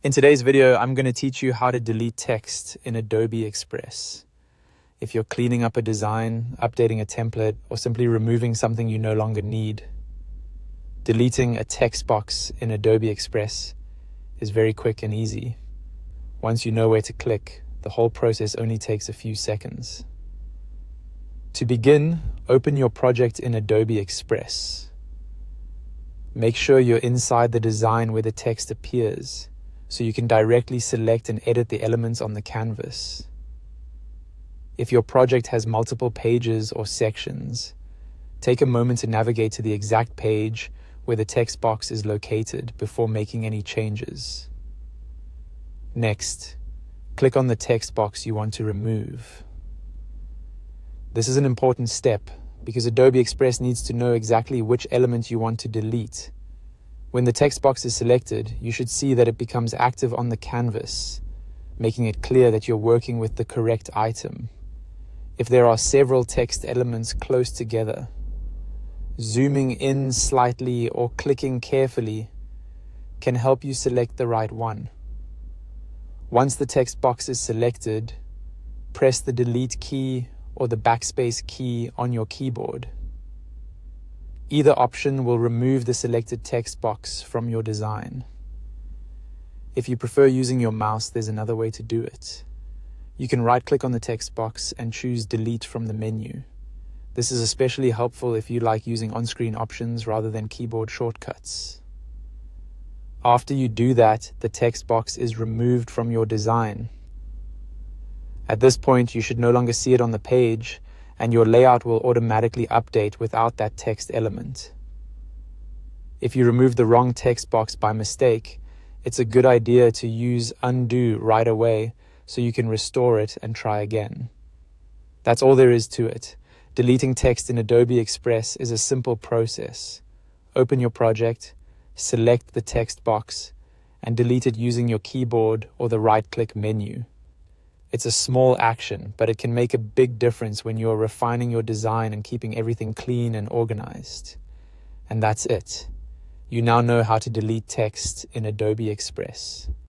In today's video, I'm going to teach you how to delete text in Adobe Express. If you're cleaning up a design, updating a template, or simply removing something you no longer need, deleting a text box in Adobe Express is very quick and easy. Once you know where to click, the whole process only takes a few seconds. To begin, open your project in Adobe Express. Make sure you're inside the design where the text appears, so you can directly select and edit the elements on the canvas. If your project has multiple pages or sections, take a moment to navigate to the exact page where the text box is located before making any changes. Next, click on the text box you want to remove. This is an important step because Adobe Express needs to know exactly which element you want to delete. When the text box is selected, you should see that it becomes active on the canvas, making it clear that you're working with the correct item. If there are several text elements close together, zooming in slightly or clicking carefully can help you select the right one. Once the text box is selected, press the delete key or the backspace key on your keyboard. Either option will remove the selected text box from your design. If you prefer using your mouse, there's another way to do it. You can right-click on the text box and choose Delete from the menu. This is especially helpful if you like using on-screen options rather than keyboard shortcuts. After you do that, the text box is removed from your design. At this point, you should no longer see it on the page, and your layout will automatically update without that text element. If you remove the wrong text box by mistake, it's a good idea to use undo right away so you can restore it and try again. That's all there is to it. Deleting text in Adobe Express is a simple process. Open your project, select the text box, and delete it using your keyboard or the right-click menu. It's a small action, but it can make a big difference when you're refining your design and keeping everything clean and organized. And that's it. You now know how to delete text in Adobe Express.